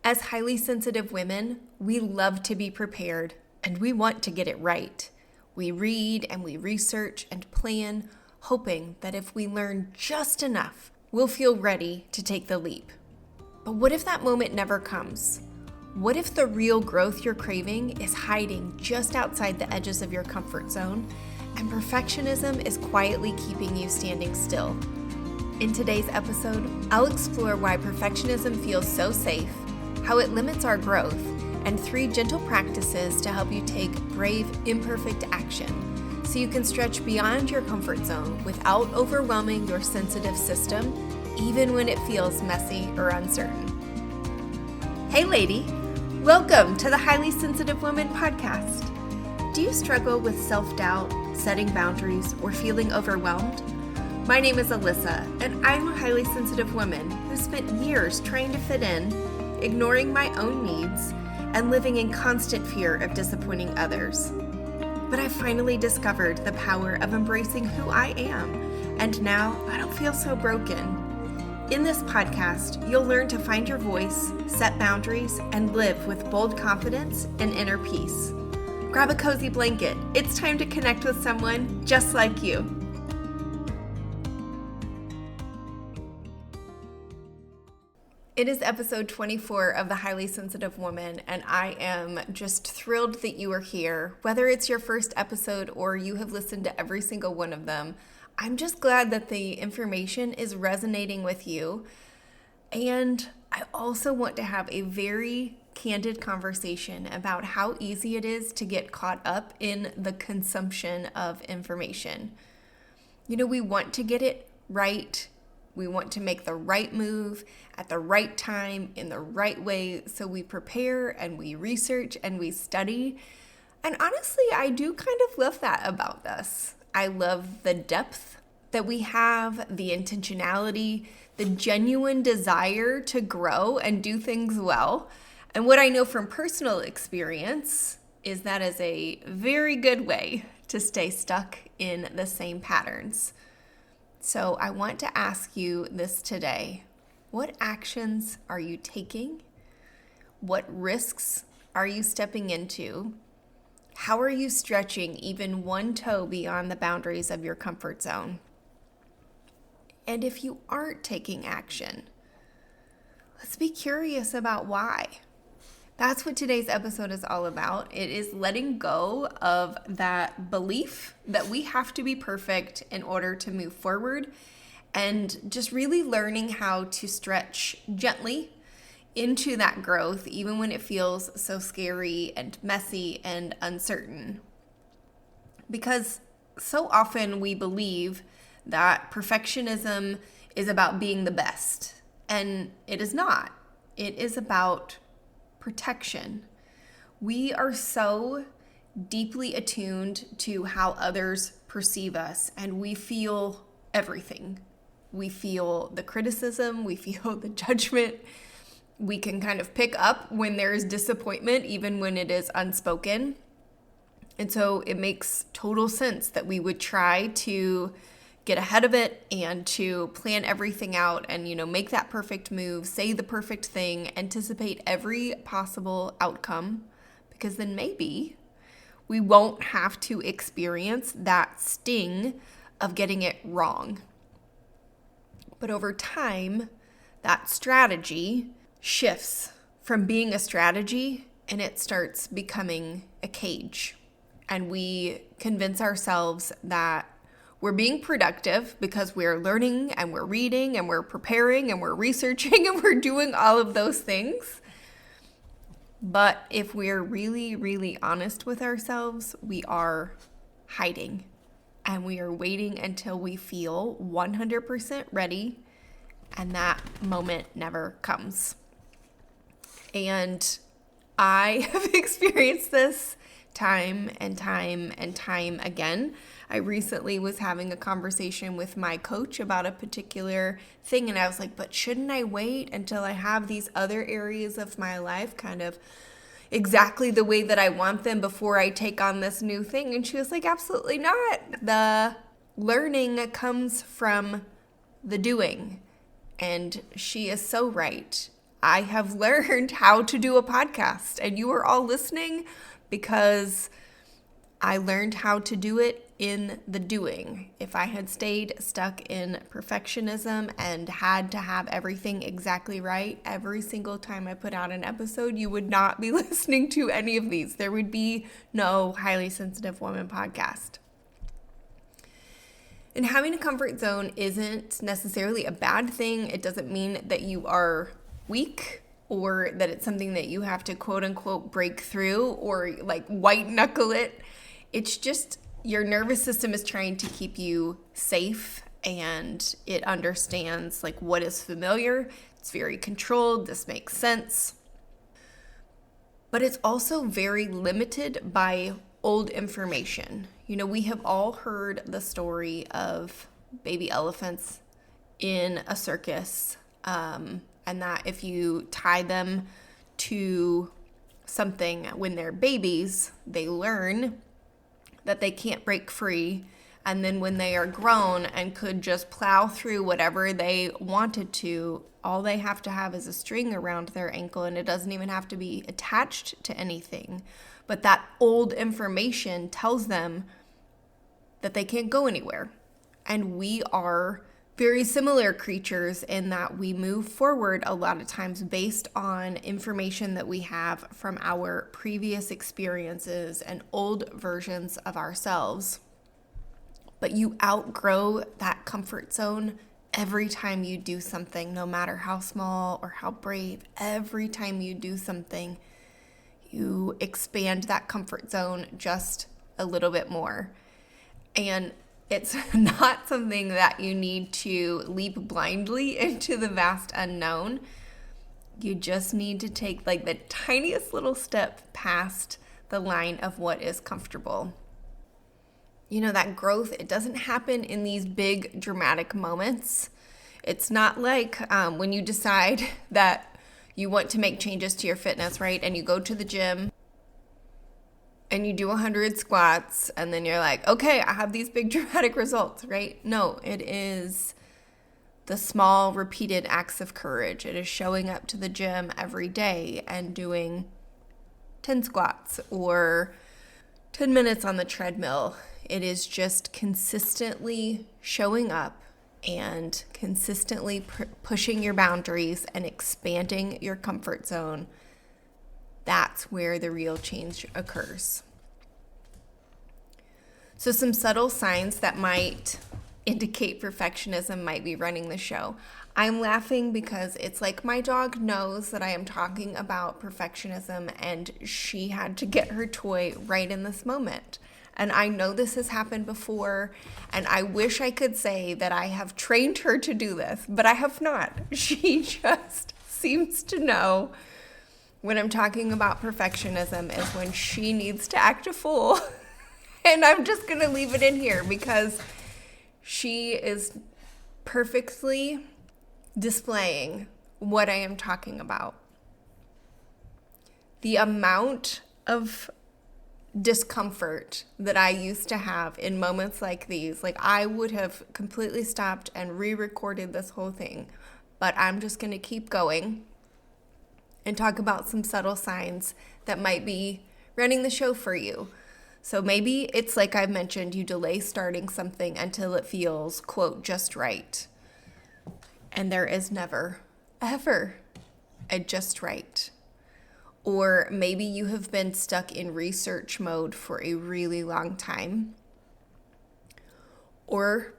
As highly sensitive women, we love to be prepared and we want to get it right. We read and we research and plan, hoping that if we learn just enough, we'll feel ready to take the leap. But what if that moment never comes? What if the real growth you're craving is hiding just outside the edges of your comfort zone, and perfectionism is quietly keeping you standing still? In today's episode, I'll explore why perfectionism feels so safe, how it limits our growth, and 3 gentle practices to help you take brave, imperfect action so you can stretch beyond your comfort zone without overwhelming your sensitive system, even when it feels messy or uncertain. Hey lady, welcome to the Highly Sensitive Woman podcast. Do you struggle with self-doubt, setting boundaries, or feeling overwhelmed? My name is Alyssa, and I'm a highly sensitive woman who spent years trying to fit in, ignoring my own needs, and living in constant fear of disappointing others. But I finally discovered the power of embracing who I am, and now I don't feel so broken. In this podcast, you'll learn to find your voice, set boundaries, and live with bold confidence and inner peace. Grab a cozy blanket. It's time to connect with someone just like you. It is episode 24 of The Highly Sensitive Woman, and I am just thrilled that you are here. Whether it's your first episode or you have listened to every single one of them, I'm just glad that the information is resonating with you. And I also want to have a very candid conversation about how easy it is to get caught up in the consumption of information. You know, we want to get it right. We want to make the right move at the right time in the right way. So we prepare and we research and we study. And honestly, I do kind of love that about this. I love the depth that we have, the intentionality, the genuine desire to grow and do things well. And what I know from personal experience is that is a very good way to stay stuck in the same patterns. So I want to ask you this today. What actions are you taking? What risks are you stepping into? How are you stretching even one toe beyond the boundaries of your comfort zone? And if you aren't taking action, let's be curious about why. That's what today's episode is all about. It is letting go of that belief that we have to be perfect in order to move forward, and just really learning how to stretch gently into that growth, even when it feels so scary and messy and uncertain. Because so often we believe that perfectionism is about being the best, and it is not. It is about protection. We are so deeply attuned to how others perceive us, and we feel everything. We feel the criticism, we feel the judgment. We can kind of pick up when there's disappointment, even when it is unspoken. And so it makes total sense that we would try to get ahead of it and to plan everything out and, make that perfect move, say the perfect thing, anticipate every possible outcome, because then maybe we won't have to experience that sting of getting it wrong. But over time, that strategy shifts from being a strategy and it starts becoming a cage. And we convince ourselves that we're being productive because we're learning and we're reading and we're preparing and we're researching and we're doing all of those things. But if we're really, really honest with ourselves, we are hiding and we are waiting until we feel 100% ready, and that moment never comes. And I have experienced this time and time and time again. I recently was having a conversation with my coach about a particular thing, and I was like, but shouldn't I wait until I have these other areas of my life kind of exactly the way that I want them before I take on this new thing? And she was like, absolutely not. The learning comes from the doing. And she is so right. I have learned how to do a podcast, and you are all listening because I learned how to do it in the doing. If I had stayed stuck in perfectionism and had to have everything exactly right every single time I put out an episode, you would not be listening to any of these. There would be no Highly Sensitive Woman podcast. And having a comfort zone isn't necessarily a bad thing. It doesn't mean that you are weak or that it's something that you have to quote unquote break through or like white knuckle it. It's just your nervous system is trying to keep you safe, and it understands like what is familiar. It's very controlled. This makes sense. But it's also very limited by old information. You know, we have all heard the story of baby elephants in a circus, and that if you tie them to something when they're babies, they learn that they can't break free. And then when they are grown and could just plow through whatever they wanted to, all they have to have is a string around their ankle, and it doesn't even have to be attached to anything. But that old information tells them that they can't go anywhere. And we are very similar creatures in that we move forward a lot of times based on information that we have from our previous experiences and old versions of ourselves. But you outgrow that comfort zone every time you do something, no matter how small or how brave. Every time you do something, you expand that comfort zone just a little bit more. And it's not something that you need to leap blindly into the vast unknown. You just need to take like the tiniest little step past the line of what is comfortable. You know, that growth, it doesn't happen in these big dramatic moments. It's not like when you decide that you want to make changes to your fitness, right? And you go to the gym and you do 100 squats, and then you're like, okay, I have these big dramatic results, right? No, it is the small repeated acts of courage. It is showing up to the gym every day and doing 10 squats or 10 minutes on the treadmill. It is just consistently showing up and consistently pushing your boundaries and expanding your comfort zone. That's where the real change occurs. So some subtle signs that might indicate perfectionism might be running the show. I'm laughing because it's like my dog knows that I am talking about perfectionism, and she had to get her toy right in this moment. And I know this has happened before, and I wish I could say that I have trained her to do this, but I have not. She just seems to know when I'm talking about perfectionism is when she needs to act a fool. And I'm just going to leave it in here because she is perfectly displaying what I am talking about. The amount of discomfort that I used to have in moments like these, like I would have completely stopped and re-recorded this whole thing, but I'm just going to keep going and talk about some subtle signs that might be running the show for you. So maybe it's like I've mentioned, you delay starting something until it feels, quote, just right. And there is never, ever a just right. Or maybe you have been stuck in research mode for a really long time. Or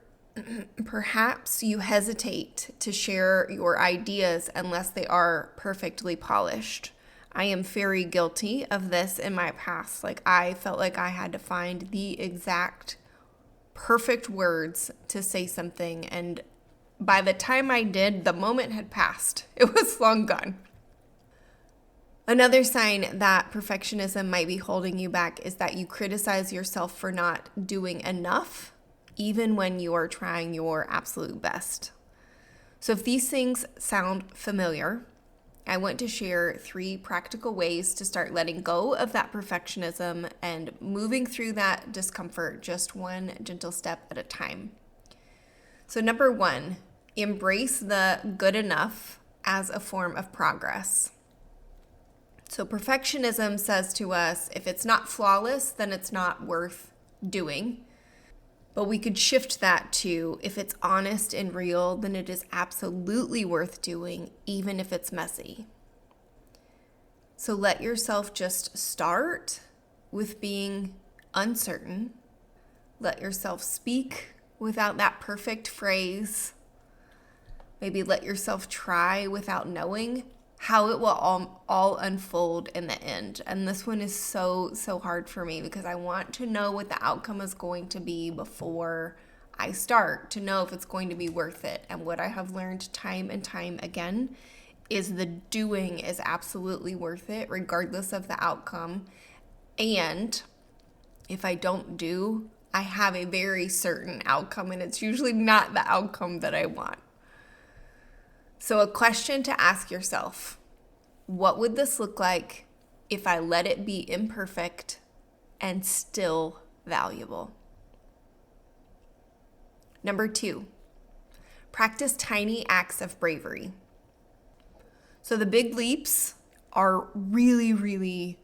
perhaps you hesitate to share your ideas unless they are perfectly polished. I am very guilty of this in my past. Like I felt like I had to find the exact perfect words to say something. And by the time I did, the moment had passed. It was long gone. Another sign that perfectionism might be holding you back is that you criticize yourself for not doing enough, even when you are trying your absolute best. So if these things sound familiar, I want to share 3 practical ways to start letting go of that perfectionism and moving through that discomfort just one gentle step at a time. So number 1, embrace the good enough as a form of progress. So perfectionism says to us, if it's not flawless, then it's not worth doing. But we could shift that to, if it's honest and real, then it is absolutely worth doing, even if it's messy. So let yourself just start with being uncertain. Let yourself speak without that perfect phrase. Maybe let yourself try without knowing how it will all unfold in the end. And this one is so hard for me because I want to know what the outcome is going to be before I start, to know if it's going to be worth it. And what I have learned time and time again is the doing is absolutely worth it, regardless of the outcome. And if I don't do, I have a very certain outcome, and it's usually not the outcome that I want. So a question to ask yourself, what would this look like if I let it be imperfect and still valuable? Number 2, practice tiny acts of bravery. So the big leaps are really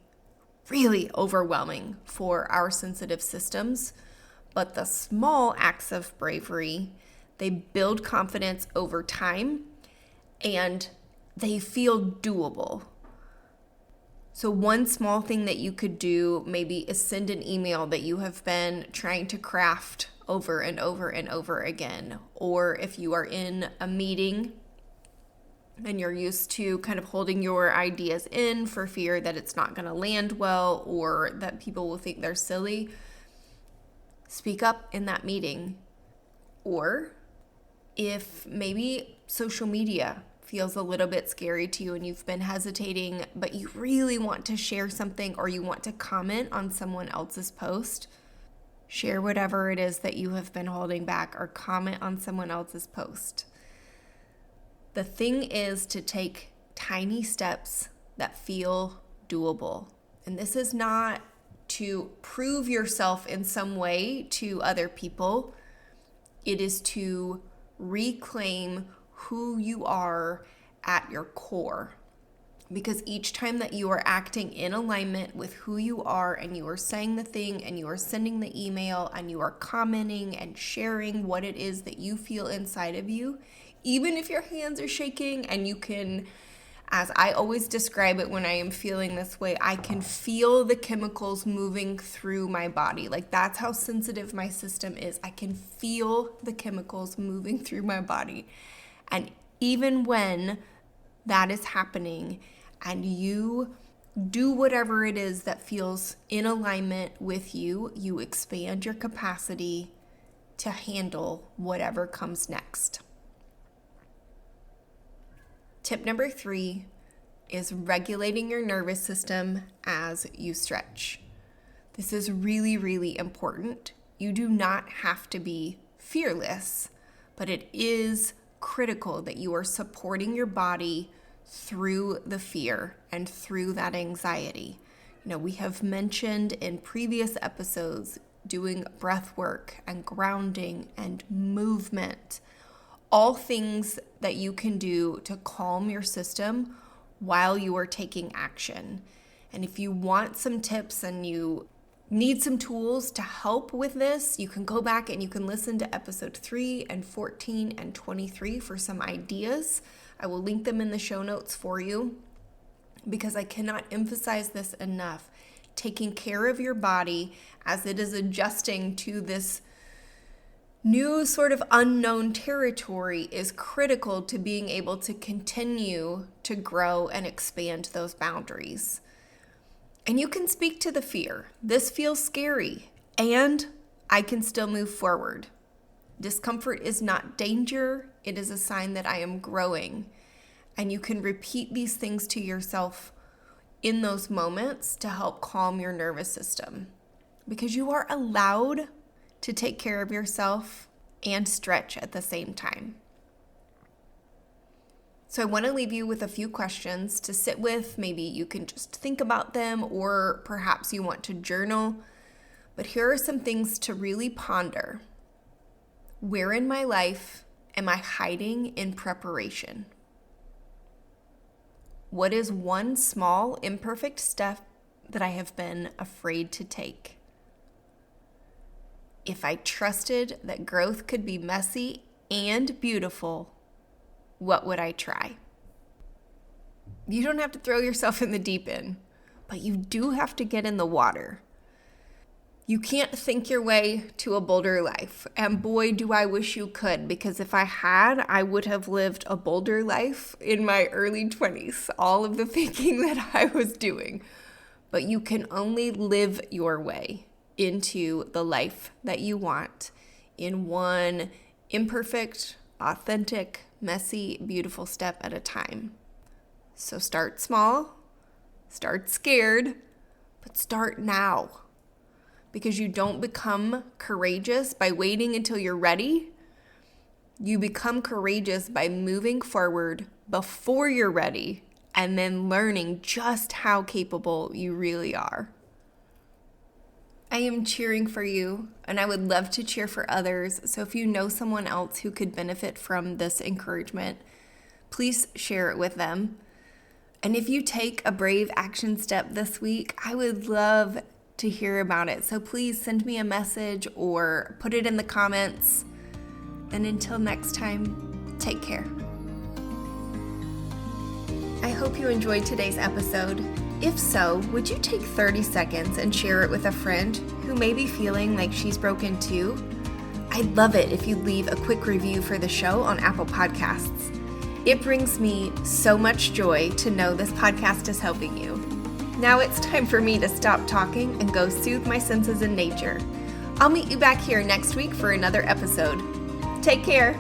overwhelming for our sensitive systems, but the small acts of bravery, they build confidence over time and they feel doable. So one small thing that you could do maybe is send an email that you have been trying to craft over and over again. Or if you are in a meeting and you're used to kind of holding your ideas in for fear that it's not going to land well or that people will think they're silly, speak up in that meeting. Or if maybe social media feels a little bit scary to you and you've been hesitating, but you really want to share something or you want to comment on someone else's post, share whatever it is that you have been holding back or comment on someone else's post. The thing is to take tiny steps that feel doable. And this is not to prove yourself in some way to other people. It is to reclaim who you are at your core. Because each time that you are acting in alignment with who you are and you are saying the thing and you are sending the email and you are commenting and sharing what it is that you feel inside of you, even if your hands are shaking and you can, as I always describe it when I am feeling this way, I can feel the chemicals moving through my body. Like that's how sensitive my system is. I can feel the chemicals moving through my body. And even when that is happening and you do whatever it is that feels in alignment with you, you expand your capacity to handle whatever comes next. Tip number 3 is regulating your nervous system as you stretch. This is really important. You do not have to be fearless, but it is critical that you are supporting your body through the fear and through that anxiety. We have mentioned in previous episodes doing breath work and grounding and movement, all things that you can do to calm your system while you are taking action. And if you want some tips and you need some tools to help with this, you can go back and you can listen to episode 3 and 14 and 23 for some ideas. I will link them in the show notes for you because I cannot emphasize this enough. Taking care of your body as it is adjusting to this new sort of unknown territory is critical to being able to continue to grow and expand those boundaries. And you can speak to the fear. This feels scary, and I can still move forward. Discomfort is not danger. It is a sign that I am growing. And you can repeat these things to yourself in those moments to help calm your nervous system. Because you are allowed to take care of yourself and stretch at the same time. So I want to leave you with a few questions to sit with. Maybe you can just think about them, or perhaps you want to journal. But here are some things to really ponder. Where in my life am I hiding in preparation? What is one small, imperfect step that I have been afraid to take? If I trusted that growth could be messy and beautiful, what would I try? You don't have to throw yourself in the deep end, but you do have to get in the water. You can't think your way to a bolder life. And boy, do I wish you could, because if I had, I would have lived a bolder life in my early 20s, all of the thinking that I was doing. But you can only live your way into the life that you want in one imperfect, authentic, messy, beautiful step at a time. So start small, start scared, but start now. Because you don't become courageous by waiting until you're ready. You become courageous by moving forward before you're ready and then learning just how capable you really are. I am cheering for you, and I would love to cheer for others. So if you know someone else who could benefit from this encouragement, please share it with them. And if you take a brave action step this week, I would love to hear about it. So please send me a message or put it in the comments. And until next time, take care. I hope you enjoyed today's episode. If so, would you take 30 seconds and share it with a friend who may be feeling like she's broken too? I'd love it if you'd leave a quick review for the show on Apple Podcasts. It brings me so much joy to know this podcast is helping you. Now it's time for me to stop talking and go soothe my senses in nature. I'll meet you back here next week for another episode. Take care.